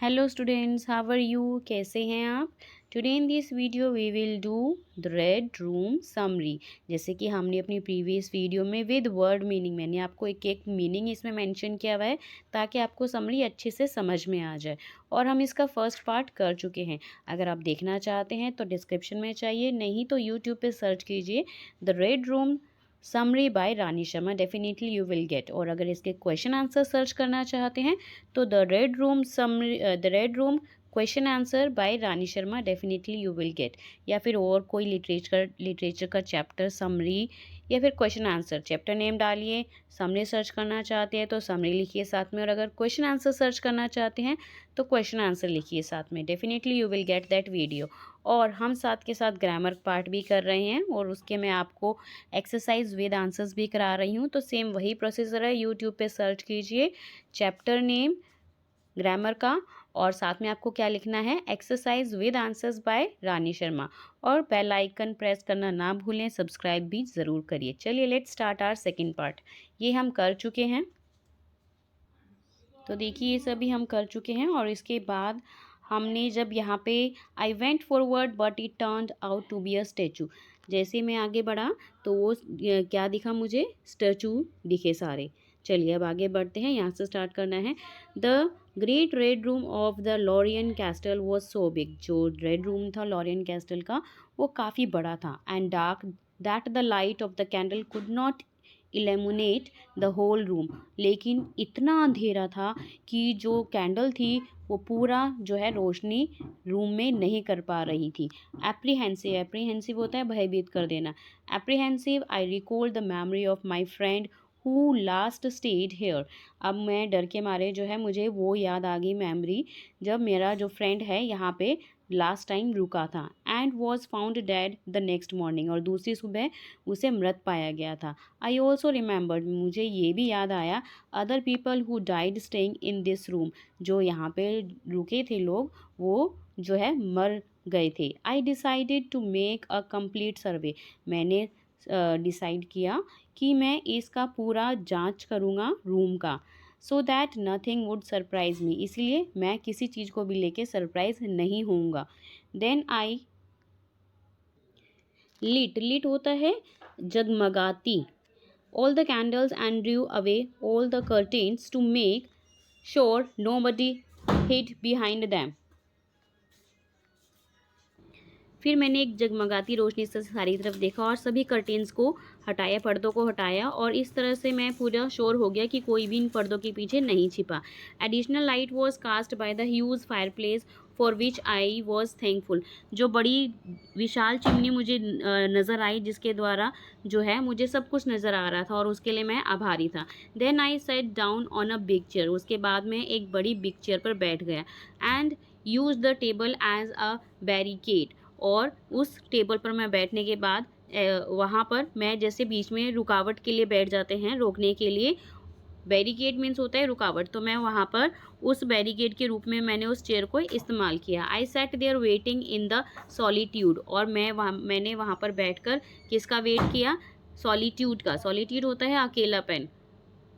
Hello students, how are you? कैसे हैं आप? Today in this video we will do the red room summary. जैसे कि हमने अपनी प्रीवियस वीडियो में विद वर्ड मीनिंग मैंने आपको एक एक मीनिंग इसमें मेंशन किया हुआ है ताकि आपको समरी अच्छे से समझ में आ जाए। और हम इसका फर्स्ट पार्ट कर चुके हैं। अगर आप देखना चाहते हैं तो डिस्क्रिप्शन में चाहिए, नहीं तो यूट्यूब पे सर्च कीजिए the red room summary by Rani Sharma, definitely you will get. और अगर इसके क्वेश्चन आंसर सर्च करना चाहते हैं तो the red room summary the red room question answer bye Rani Sharma, definitely you will gate. या फिर और कोई लिटरेचर का चैप्टर समरी या फिर क्वेश्चन आंसर, चैप्टर नेम डालिए। समरी सर्च करना चाहते हैं तो समरी लिखिए साथ में, और अगर क्वेश्चन आंसर सर्च करना चाहते हैं तो क्वेश्चन आंसर लिखिए साथ में, definitely you will get that video. और हम साथ के साथ ग्रामर पार्ट भी कर रहे हैं और उसके मैं आपको एक्सरसाइज विद आंसर्स भी करा रही हूँ। तो सेम वही प्रोसीजर है, यूट्यूब पे सर्च कीजिए चैप्टर नेम ग्रामर का, और साथ में आपको क्या लिखना है, exercise with answers bye Rani Sharma. और बेल आइकन प्रेस करना ना भूलें, सब्सक्राइब भी ज़रूर करिए। चलिए let's start our second part. ये हम कर चुके हैं, तो देखिए ये सभी हम कर चुके हैं। और इसके बाद हमने जब यहाँ पे I went forward but it turned out to be a statue, जैसे मैं आगे बढ़ा तो वो क्या दिखा मुझे, स्टैचू दिखे सारे। चलिए अब आगे बढ़ते हैं, यहाँ से स्टार्ट करना है। The great red room of the Lorian castle was so big, जो रेड रूम था लॉरियन कैस्टल का वो काफ़ी बड़ा था। And dark that the light of the candle could not illuminate the whole room, लेकिन इतना अंधेरा था कि जो कैंडल थी वो पूरा जो है रोशनी रूम में नहीं कर पा रही थी। एप्रीहेंसिव, एप्रीहेंसिव होता है भयभीत कर देना। Apprehensive I recall the memory of my friend who last stayed here, अब मैं डर के मारे जो है मुझे वो याद आ गई मेमोरी, जब मेरा जो फ्रेंड है यहाँ पे लास्ट टाइम रुका था। And was found dead the next morning, और दूसरी सुबह उसे मृत पाया गया था। आई ऑल्सो रिमेंबर्ड, मुझे ये भी याद आया, other people who died staying in this room, जो यहाँ पे रुके थे लोग वो जो है मर गए थे। I decided to make a complete survey, मैंने डिसाइड किया कि मैं इसका पूरा जांच करूँगा रूम का। So that nothing would surprise me, इसलिए मैं किसी चीज़ को भी लेके सरप्राइज नहीं होऊंगा। देन आई लिट, लिट होता है जगमगाती, all the candles and drew away all the curtains to make sure nobody hid behind them। फिर मैंने एक जगमगाती रोशनी से सारी तरफ देखा और सभी कर्टेन्स को हटाया, पर्दों को हटाया, और इस तरह से मैं पूरा श्योर हो गया कि कोई भी इन पर्दों के पीछे नहीं छिपा। Additional light was cast by the huge fireplace for which I was thankful, जो बड़ी विशाल चिमनी मुझे नज़र आई जिसके द्वारा जो है मुझे सब कुछ नज़र आ रहा था और उसके लिए मैं आभारी था। Then I sat down on a big chair, उसके बाद मैं एक बड़ी बिग चेयर पर बैठ गया। And use the table as a barricade, और उस टेबल पर मैं बैठने के बाद वहाँ पर मैं जैसे बीच में रुकावट के लिए बैठ जाते हैं रोकने के लिए, बैरिकेड मीन्स होता है रुकावट, तो मैं वहाँ पर उस बैरिकेड के रूप में मैंने उस चेयर को इस्तेमाल किया। I sat there waiting in the solitude, और मैंने वहाँ पर बैठकर किसका वेट किया, सॉलिट्यूड का। सॉलिट्यूड होता है अकेलापन,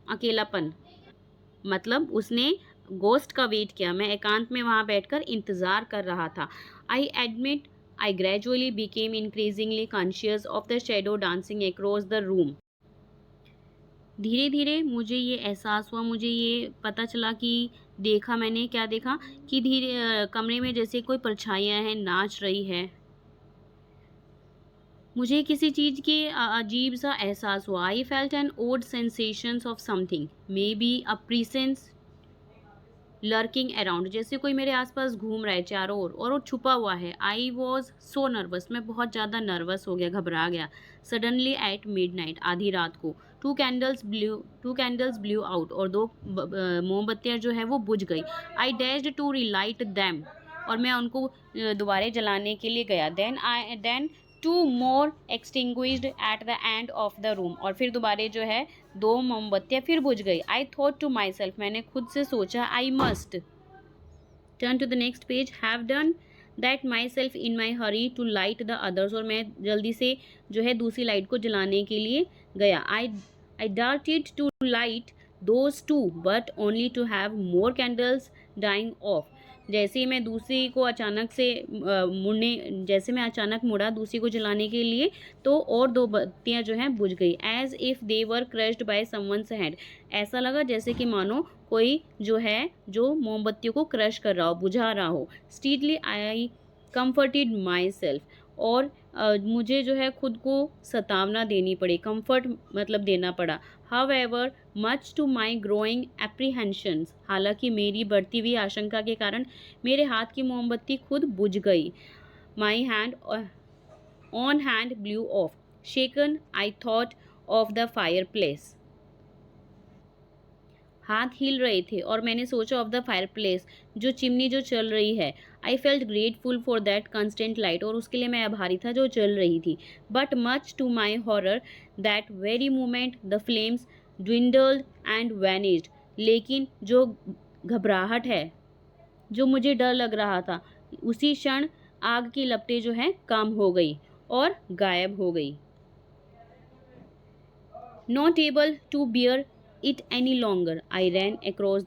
अकेलापन मतलब उसने गोस्ट का वेट किया, मैं एकांत में वहाँ बैठकर इंतज़ार कर रहा था। I admit I gradually became increasingly conscious of the shadow dancing across the room, धीरे धीरे मुझे ये एहसास हुआ, मुझे ये पता चला कि देखा, मैंने क्या देखा कि धीरे कमरे में जैसे कोई परछाइयाँ हैं नाच रही है। मुझे किसी चीज़ की अजीब सा एहसास हुआ। I felt an odd sensations of something maybe a presence lurking around, जैसे कोई मेरे आसपास घूम रहा है चारों ओर और वो छुपा हुआ है। आई वॉज सो नर्वस, मैं बहुत ज़्यादा नर्वस हो गया, घबरा गया। सडनली एट मिडनाइट, आधी रात को, टू कैंडल्स ब्लू आउट, और दो मोमबत्तियाँ जो है वो बुझ गई। I dashed to relight them, और मैं उनको दोबारा जलाने के लिए गया। Then two more extinguished at the end of the room, और फिर दोबारा जो है दो मोमबत्तियाँ फिर बुझ गई। I thought to myself, मैंने खुद से सोचा, I must turn to the next page, have done that myself in my hurry to light the others, और मैं जल्दी से जो है दूसरी लाइट को जलाने के लिए गया। I darted to light those two, but only to have more candles dying off. जैसे ही मैं दूसरी को अचानक से जैसे मैं अचानक मुड़ा दूसरी को जलाने के लिए, तो और दो बत्तियां जो हैं बुझ गई. As if they were crushed by someone's hand. ऐसा लगा जैसे कि मानो कोई जो है जो मोमबत्तियों को क्रश कर रहा हो, बुझा रहा हो. Steadily I comforted my self. और मुझे जो है खुद को सतावना देनी पड़ी. कंफर्ट मतलब देना पड़ा. However much to my growing apprehensions. हालांकि मेरी बढ़ती हुई आशंका के कारण मेरे हाथ की मोमबत्ती खुद बुझ गई. My hand on hand blew off. Shaken I thought of the fireplace. हाथ हिल रहे थे और मैंने सोचा ऑफ द फायर प्लेस, जो चिमनी जो चल रही है. I felt grateful for that constant light. और उसके लिए मैं आभारी था जो चल रही थी. But much to my horror that very moment the flames dwindled and vanished. लेकिन जो घबराहट है, जो मुझे डर लग रहा था, उसी क्षण आग की लपटें जो हैं कम हो गई और गायब हो गई. Not able to bear it any longer, I ran across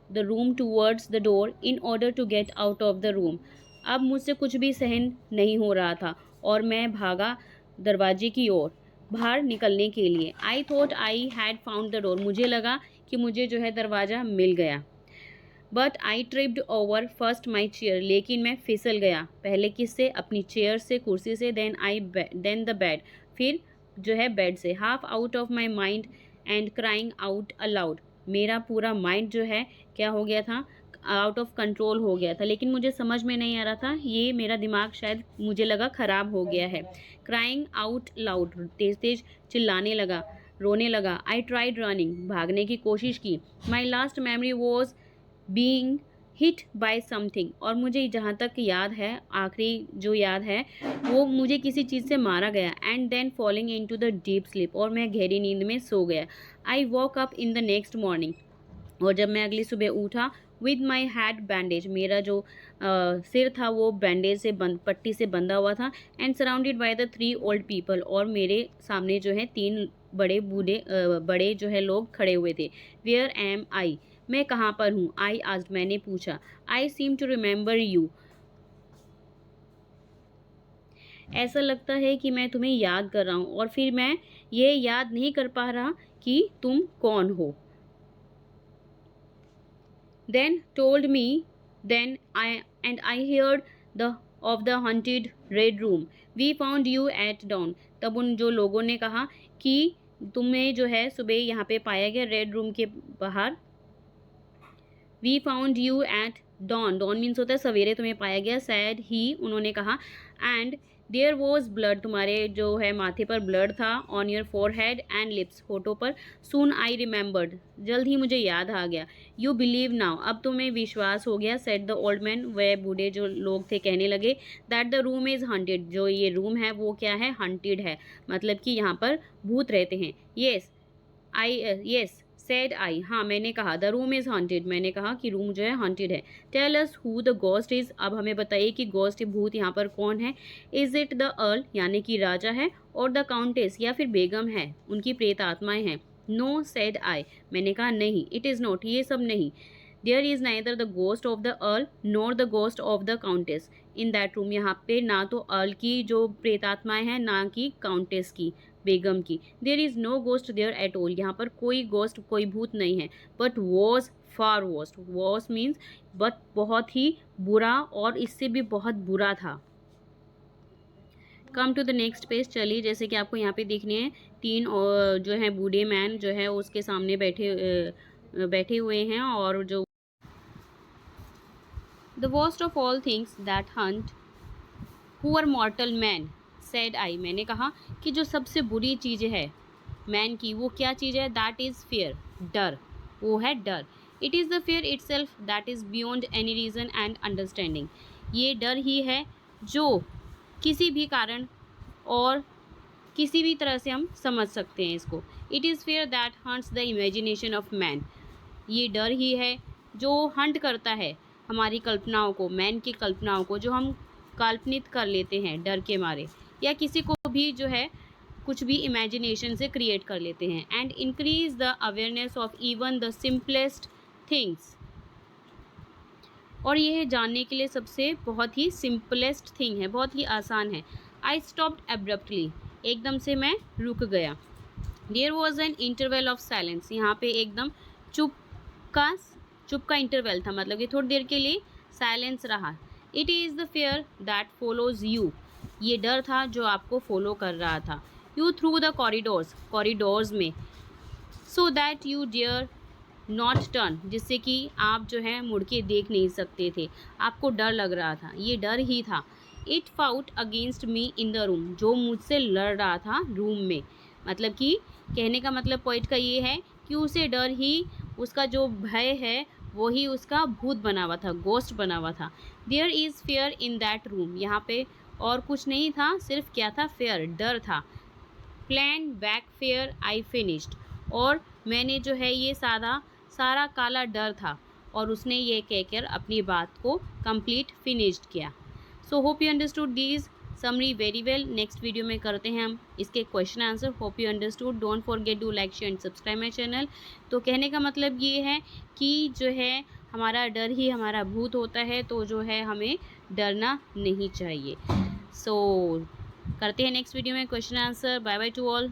the room towards the door in order to get out of the room. अब मुझसे कुछ भी सहन नहीं हो रहा था और मैं भागा दरवाजे की ओर बाहर निकलने के लिए. I thought I had found the door. मुझे लगा कि मुझे जो है दरवाज़ा मिल गया. But I tripped over first my chair. लेकिन मैं फिसल गया. पहले किससे? अपनी चेयर से, कुर्सी से. Then the bed. फिर जो है बेड से. Half out of my mind and crying out aloud. मेरा पूरा माइंड जो है क्या हो गया था? आउट ऑफ कंट्रोल हो गया था. लेकिन मुझे समझ में नहीं आ रहा था. ये मेरा दिमाग शायद मुझे लगा ख़राब हो गया है. Crying out loud. तेज़ तेज़ चिल्लाने लगा, रोने लगा. I tried running. भागने की कोशिश की. My last memory was being hit by something. और मुझे जहाँ तक याद है, आखिरी जो याद है, वो मुझे किसी चीज़ से मारा गया. And then falling into the deep sleep. और मैं गहरी नींद में सो गया. I woke up in the next morning. और जब मैं अगली सुबह उठा विद माई हैड बैंडेज. मेरा जो सिर था वो बैंडेज से पट्टी से बंधा हुआ था. And surrounded by the 3 old people. और मेरे सामने जो है 3 बड़े जो है लोग खड़े हुए थे. वेयर एम आई. मैं कहाँ पर हूँ? I asked. मैंने पूछा. आई सीम टू रिमेंबर यू. ऐसा लगता है कि मैं तुम्हें याद कर रहा हूँ और फिर मैं ये याद नहीं कर पा रहा कि तुम कौन हो. Then told me then I heard of the haunted red room. We found you at dawn. तब उन जो लोगों ने कहा कि तुम्हें जो है सुबह यहाँ पे पाया गया रेड रूम के बाहर. We found you at dawn. Dawn means होता है सवेरे तुम्हें पाया गया. सैड ही, उन्होंने कहा. And there was blood. तुम्हारे जो है माथे पर ब्लड था. On your forehead and lips. होठों पर. Soon I remembered. जल्द ही मुझे याद आ गया. You believe now. अब तुम्हें विश्वास हो गया. Said the old man. वह बूढ़े जो लोग थे कहने लगे. That the room is haunted. जो ये रूम है वो क्या है? हंटेड है. मतलब कि यहाँ पर भूत रहते हैं. Yes said I. हाँ, मैंने कहा. The room is haunted. मैंने कहा कि रूम जो है हॉन्टेड है. Tell us who the ghost is. अब हमें बताइए कि गोस्ट भूत यहाँ पर कौन है. इज़ इट द अर्ल यानी कि राजा है, और द काउंटेस या फिर बेगम है, उनकी प्रेत आत्माएं हैं. No said I. मैंने कहा नहीं. It is not. ये सब नहीं. There is neither the ghost of the earl nor the ghost of the countess in that room. यहाँ पे ना तो अर्ल की जो प्रेत आत्माएं हैं, ना कि काउंटेस की, बेगम की. There is no ghost there at all. यहाँ पर कोई गोस्ट, कोई भूत नहीं है. But worse far worst. Worse means but बहुत ही बुरा, और इससे भी बहुत बुरा था. Come to the next page. चलिए, जैसे कि आपको यहाँ पे देखने हैं 3 जो है बूढ़े मैन जो है उसके सामने बैठे हुए हैं. और जो the worst of all things that Hunt poor मॉर्टल man said I. मैंने कहा कि जो सबसे बुरी चीज़ है मैन की, वो क्या चीज़ है? That is fear. डर. वो है डर. It is the fear it self that is beyond any reason and understanding. ये डर ही है जो किसी भी कारण और किसी भी तरह से हम समझ सकते हैं इसको. It is fear that hunts the imagination of man. ये डर ही है जो हंट करता है हमारी कल्पनाओं को, मैन की कल्पनाओं को, जो हम काल्पनिक कर लेते हैं डर के मारे, या किसी को भी जो है कुछ भी इमेजिनेशन से क्रिएट कर लेते हैं। And increase the awareness of even the simplest things, और ये जानने के लिए सबसे बहुत ही सिंपलेस्ट थिंग है, बहुत ही आसान है। आई स्टॉप्ड एब्रप्टली, एकदम से मैं रुक गया। There was an interval of silence, यहाँ पे एकदम चुप का इंटरवल था, मतलब कि थोड़ी देर के लिए साइलेंस रहा। It is the fair that follows you, ये डर था जो आपको फॉलो कर रहा था। यू थ्रू द कॉरिडोर्स में, so that you dare not turn, जिससे कि आप जो है मुड़ के देख नहीं सकते थे, आपको डर लग रहा था, ये डर ही था। It fought against me in the room, जो मुझसे लड़ रहा था रूम में, मतलब कि कहने का मतलब पॉइंट का ये है कि उसे डर ही, उसका जो भय है वो ही उसका भूत बना हुआ था, गोस्ट बना हुआ था। There is fear in that room, यहाँ पे और कुछ नहीं था, सिर्फ क्या था, फेयर, डर था। Plan back fair I finished, और मैंने जो है ये सारा काला डर था, और उसने ये कहकर अपनी बात को कंप्लीट फिनिश्ड किया। So hope you understood this summary very well. Next video में करते हैं हम इसके question answer. Hope you understood. Don't forget to like share and subscribe my channel. तो कहने का मतलब ये है कि जो है हमारा डर ही हमारा भूत होता है, तो जो है हमें डरना नहीं चाहिए। सो करते हैं नेक्स्ट वीडियो में question answer. Bye bye to all.